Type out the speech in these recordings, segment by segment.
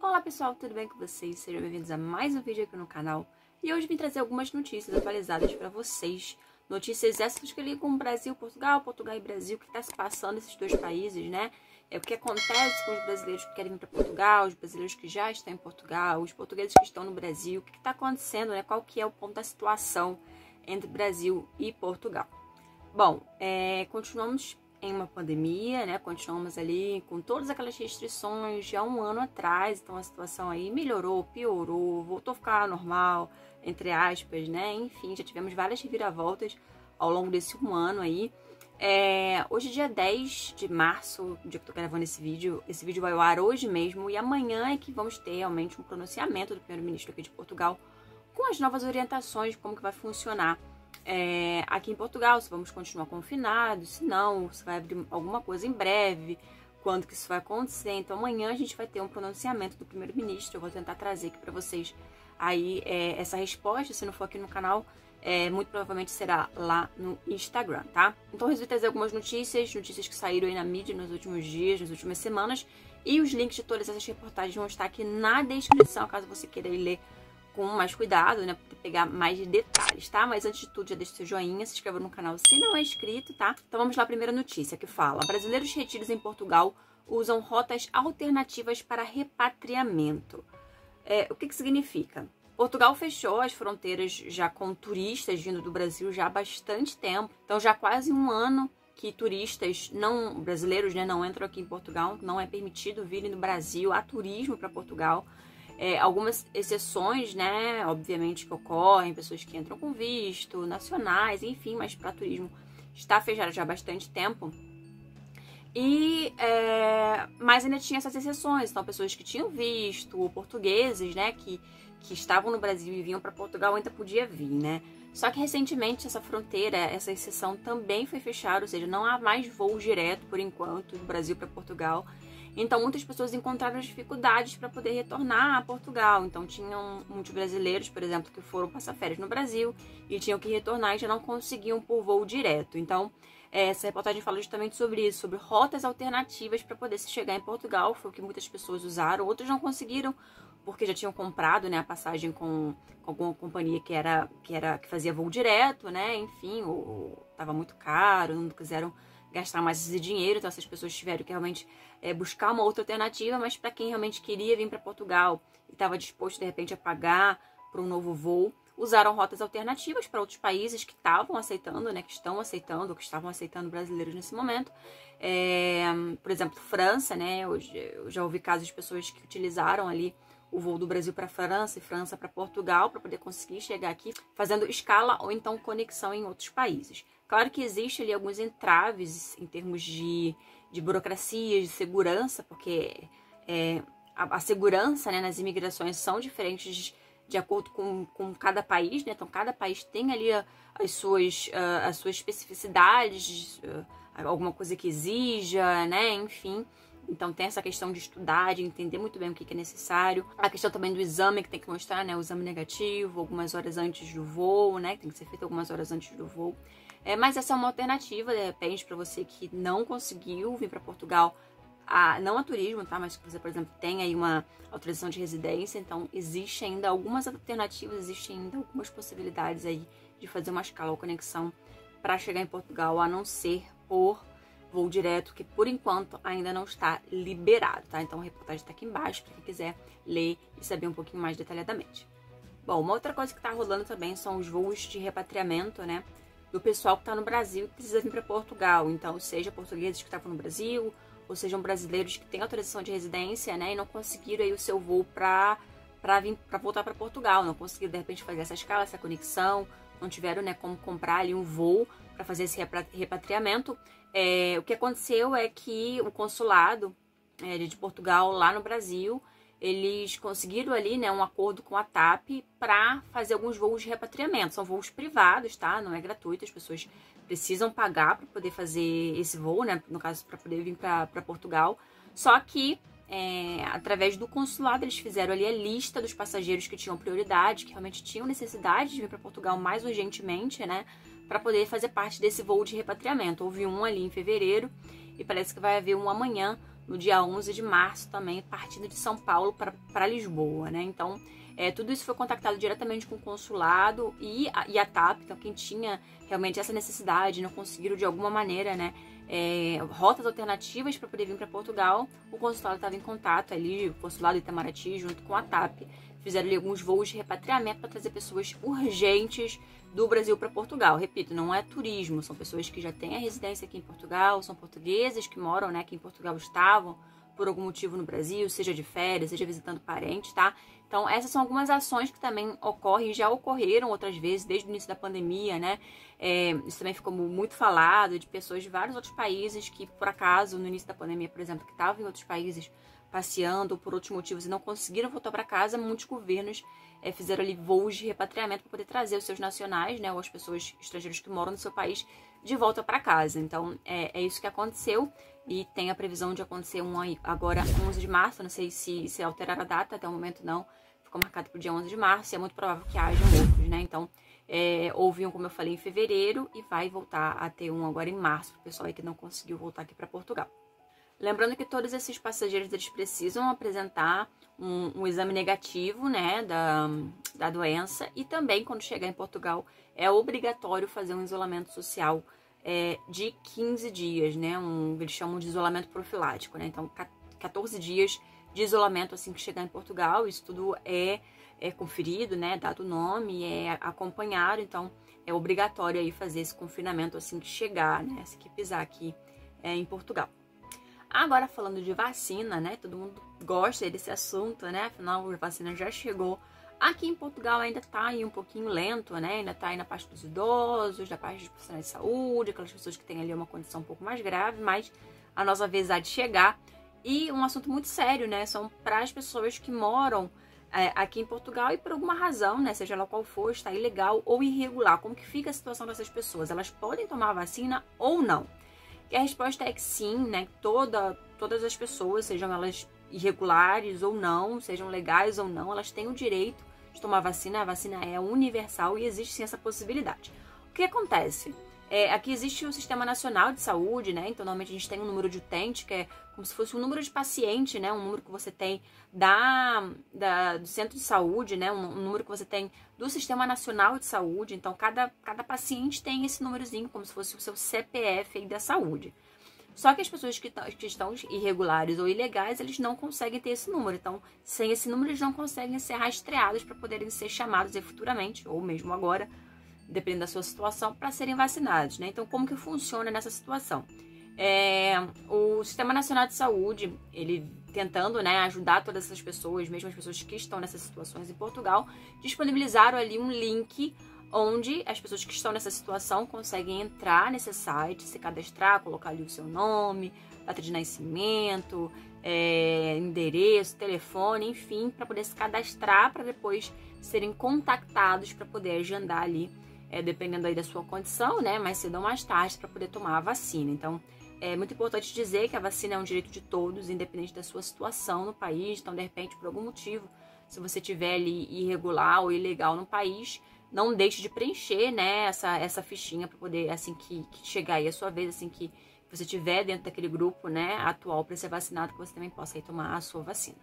Olá pessoal, tudo bem com vocês? Sejam bem-vindos a mais um vídeo aqui no canal. E hoje vim trazer algumas notícias atualizadas para vocês. Notícias essas que ligam com o Brasil, Portugal e Brasil, o que está se passando nesses dois países, né? O que acontece com os brasileiros que querem vir para Portugal, os brasileiros que já estão em Portugal, os portugueses que estão no Brasil, o que está acontecendo, né? Qual que é o ponto da situação entre Brasil e Portugal. Bom, continuamos em uma pandemia, né? Continuamos ali com todas aquelas restrições de há um ano atrás, então a situação aí melhorou, piorou, voltou a ficar normal, entre aspas, né? Enfim, já tivemos várias reviravoltas ao longo desse um ano aí. Hoje é dia 10 de março, o dia que eu tô gravando esse vídeo vai ao ar hoje mesmo, e amanhã é que vamos ter realmente um pronunciamento do primeiro-ministro aqui de Portugal com as novas orientações de como que vai funcionar aqui em Portugal, se vamos continuar confinados, se não, se vai abrir alguma coisa em breve, quando que isso vai acontecer. Então amanhã a gente vai ter um pronunciamento do primeiro-ministro. Eu vou tentar trazer aqui para vocês aí essa resposta. Se não for aqui no canal, muito provavelmente será lá no Instagram, tá? Então eu resolvi trazer algumas notícias que saíram aí na mídia nos últimos dias, nas últimas semanas, e os links de todas essas reportagens vão estar aqui na descrição, caso você queira ir ler com mais cuidado, né, para pegar mais detalhes, tá? Mas antes de tudo, já deixa seu joinha, se inscreva no canal se não é inscrito, tá? Então vamos lá, a primeira notícia que fala: brasileiros retidos em Portugal usam rotas alternativas para repatriamento. O que que significa? Portugal fechou as fronteiras já com turistas vindo do Brasil já há bastante tempo, então já há quase um ano que turistas não brasileiros, né, não entram aqui em Portugal, não é permitido virem do Brasil, há turismo para Portugal. Algumas exceções, né, obviamente que ocorrem, pessoas que entram com visto, nacionais, enfim, mas para turismo está fechado já há bastante tempo. Mas ainda tinha essas exceções, então pessoas que tinham visto, ou portugueses, né, que estavam no Brasil e vinham para Portugal ainda podia vir, né. Só que recentemente essa fronteira, essa exceção também foi fechada, ou seja, não há mais voo direto por enquanto do Brasil para Portugal. Então, muitas pessoas encontraram dificuldades para poder retornar a Portugal. Então, tinham muitos brasileiros, por exemplo, que foram passar férias no Brasil e tinham que retornar e já não conseguiam por voo direto. Então, essa reportagem fala justamente sobre isso, sobre rotas alternativas para poder se chegar em Portugal. Foi o que muitas pessoas usaram. Outros não conseguiram porque já tinham comprado, né, a passagem com alguma companhia que fazia voo direto, né? Enfim, ou estava muito caro, não quiseram gastar mais esse dinheiro, então essas pessoas tiveram que realmente buscar uma outra alternativa. Mas para quem realmente queria vir para Portugal e estava disposto de repente a pagar para um novo voo, usaram rotas alternativas para outros países que estavam aceitando, né, que estão aceitando ou que estavam aceitando brasileiros nesse momento. Por exemplo, França, né, eu já ouvi casos de pessoas que utilizaram ali o voo do Brasil para França e França para Portugal para poder conseguir chegar aqui, fazendo escala ou então conexão em outros países. Claro que existe ali alguns entraves em termos de burocracia, de segurança, porque a segurança, né, nas imigrações são diferentes de acordo com cada país, né? Então cada país tem ali as suas especificidades, alguma coisa que exija, né? Enfim. Então tem essa questão de estudar, de entender muito bem o que é necessário. A questão também do exame que tem que mostrar, né? O exame negativo, algumas horas antes do voo, né? Tem que ser feito algumas horas antes do voo. Mas essa é uma alternativa, de repente, para você que não conseguiu vir para Portugal, não a turismo, tá? Mas que você, por exemplo, tem aí uma autorização de residência. Então existe ainda algumas alternativas, existem ainda algumas possibilidades aí de fazer uma escala ou conexão para chegar em Portugal, a não ser por voo direto, que por enquanto ainda não está liberado, tá? Então a reportagem está aqui embaixo para quem quiser ler e saber um pouquinho mais detalhadamente. Bom, uma outra coisa que está rolando também são os voos de repatriamento, né, do pessoal que está no Brasil e precisa vir para Portugal. Então, seja portugueses que estavam no Brasil, ou sejam brasileiros que têm autorização de residência, né, e não conseguiram aí o seu voo para voltar para Portugal, não conseguiram de repente fazer essa escala, essa conexão, não tiveram, né, como comprar ali um voo para fazer esse repatriamento. O que aconteceu é que o consulado de Portugal lá no Brasil, eles conseguiram ali, né, um acordo com a TAP para fazer alguns voos de repatriamento. São voos privados, tá? Não é gratuito, as pessoas precisam pagar para poder fazer esse voo, né? No caso, para poder vir para Portugal. Só que, através do consulado, eles fizeram ali a lista dos passageiros que tinham prioridade, que realmente tinham necessidade de vir para Portugal mais urgentemente, né? Para poder fazer parte desse voo de repatriamento. Houve um ali em fevereiro e parece que vai haver um amanhã no dia 11 de março também, partindo de São Paulo para Lisboa, né? Então, tudo isso foi contactado diretamente com o consulado e a TAP, então quem tinha realmente essa necessidade, não conseguiram de alguma maneira, né, rotas alternativas para poder vir para Portugal, o consulado estava em contato ali, o consulado de Itamaraty junto com a TAP, fizeram ali alguns voos de repatriamento para trazer pessoas urgentes do Brasil para Portugal. Repito, não é turismo, são pessoas que já têm a residência aqui em Portugal, são portugueses que moram, né, aqui em Portugal, estavam por algum motivo no Brasil, seja de férias, seja visitando parentes, tá? Então, essas são algumas ações que também ocorrem, já ocorreram outras vezes, desde o início da pandemia, né? Isso também ficou muito falado, de pessoas de vários outros países que, por acaso, no início da pandemia, por exemplo, que estavam em outros países passeando ou por outros motivos e não conseguiram voltar para casa, muitos governos fizeram ali voos de repatriamento para poder trazer os seus nacionais, né, ou as pessoas estrangeiras que moram no seu país de volta para casa. Então, é isso que aconteceu e tem a previsão de acontecer agora, 11 de março, não sei se alterar a data, até o momento não, ficou marcado para o dia 11 de março e é muito provável que hajam outros, né, então houve um, como eu falei, em fevereiro e vai voltar a ter um agora em março, para o pessoal aí que não conseguiu voltar aqui para Portugal. Lembrando que todos esses passageiros eles precisam apresentar um exame negativo, né, da doença, e também quando chegar em Portugal é obrigatório fazer um isolamento social de 15 dias, né, eles chamam de isolamento profilático, né, então 14 dias de isolamento assim que chegar em Portugal. Isso tudo é conferido, né, dado o nome, é acompanhado, então é obrigatório aí fazer esse confinamento assim que chegar, né, assim que pisar aqui em Portugal. Agora, falando de vacina, né? Todo mundo gosta desse assunto, né? Afinal, a vacina já chegou. Aqui em Portugal ainda tá aí um pouquinho lento, né? Ainda tá aí na parte dos idosos, da parte dos profissionais de saúde, aquelas pessoas que têm ali uma condição um pouco mais grave, mas a nossa vez há de chegar. E um assunto muito sério, né? São para as pessoas que moram aqui em Portugal e por alguma razão, né? Seja lá qual for, está ilegal ou irregular. Como que fica a situação dessas pessoas? Elas podem tomar a vacina ou não? E a resposta é que sim, né? Todas as pessoas, sejam elas irregulares ou não, sejam legais ou não, elas têm o direito de tomar vacina. A vacina é universal e existe sim essa possibilidade. O que acontece? Aqui existe o Sistema Nacional de Saúde, né? Então, normalmente a gente tem um número de utente, que é como se fosse um número de paciente, né? Um número que você tem do centro de saúde, né? Um número que você tem do Sistema Nacional de Saúde. Então, cada paciente tem esse númerozinho, como se fosse o seu CPF aí da saúde. Só que as pessoas que estão irregulares ou ilegais, eles não conseguem ter esse número. Então, sem esse número, eles não conseguem ser rastreados para poderem ser chamados futuramente, ou mesmo agora, dependendo da sua situação, para serem vacinados, né? Então, como que funciona nessa situação? O Sistema Nacional de Saúde, ele tentando, né, ajudar todas essas pessoas, mesmo as pessoas que estão nessas situações em Portugal, disponibilizaram ali um link onde as pessoas que estão nessa situação conseguem entrar nesse site, se cadastrar, colocar ali o seu nome, data de nascimento, endereço, telefone, enfim, para poder se cadastrar, para depois serem contactados para poder agendar ali, dependendo aí da sua condição, né, mais cedo ou mais tarde, para poder tomar a vacina. Então, é muito importante dizer que a vacina é um direito de todos, independente da sua situação no país. Então, de repente, por algum motivo, se você estiver ali irregular ou ilegal no país, não deixe de preencher, né, essa fichinha para poder, assim que chegar aí a sua vez, assim que você estiver dentro daquele grupo, né, atual para ser vacinado, que você também possa ir tomar a sua vacina.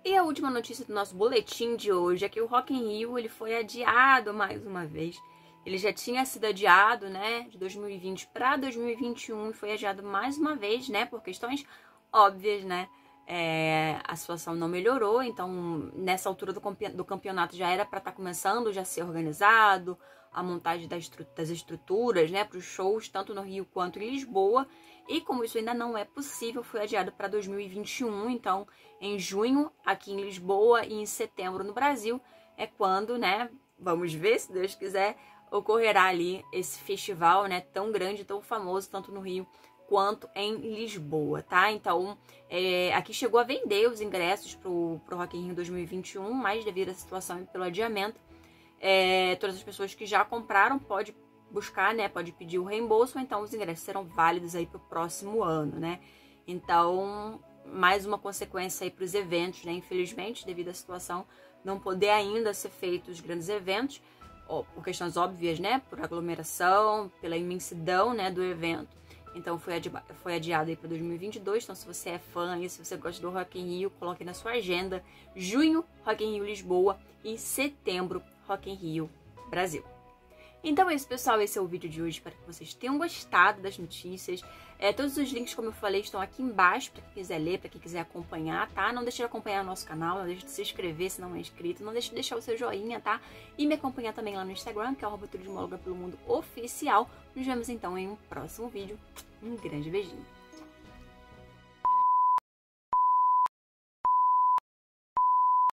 E a última notícia do nosso boletim de hoje é que o Rock in Rio ele foi adiado mais uma vez. Ele já tinha sido adiado, né, de 2020 para 2021 e foi adiado mais uma vez, né, por questões óbvias, né. A situação não melhorou, então nessa altura do campeonato já era para estar começando já a ser organizado, a montagem das estruturas, né, para os shows, tanto no Rio quanto em Lisboa, e como isso ainda não é possível, foi adiado para 2021, então em junho aqui em Lisboa e em setembro no Brasil é quando, né, vamos ver, se Deus quiser, ocorrerá ali esse festival, né, tão grande, tão famoso, tanto no Rio quanto em Lisboa, tá? Então, aqui chegou a vender os ingressos pro Rock in Rio 2021, mas devido à situação e pelo adiamento, todas as pessoas que já compraram pode buscar, né? Pode pedir o reembolso, ou então os ingressos serão válidos aí pro próximo ano, né? Então, mais uma consequência aí para os eventos, né? Infelizmente, devido à situação, não poder ainda ser feitos os grandes eventos, por questões óbvias, né? Por aglomeração, pela imensidão, né, do evento. Então foi adiado aí para 2022. Então se você é fã e se você gosta do Rock in Rio, coloque na sua agenda. Junho, Rock in Rio Lisboa e setembro, Rock in Rio Brasil. Então é isso, pessoal, esse é o vídeo de hoje, espero que vocês tenham gostado das notícias. Todos os links, como eu falei, estão aqui embaixo, para quem quiser ler, para quem quiser acompanhar, tá? Não deixe de acompanhar o nosso canal, não deixe de se inscrever se não é inscrito, não deixe de deixar o seu joinha, tá? E me acompanhar também lá no Instagram, que é o @turismóloga pelo mundo oficial. Nos vemos então em um próximo vídeo. Um grande beijinho.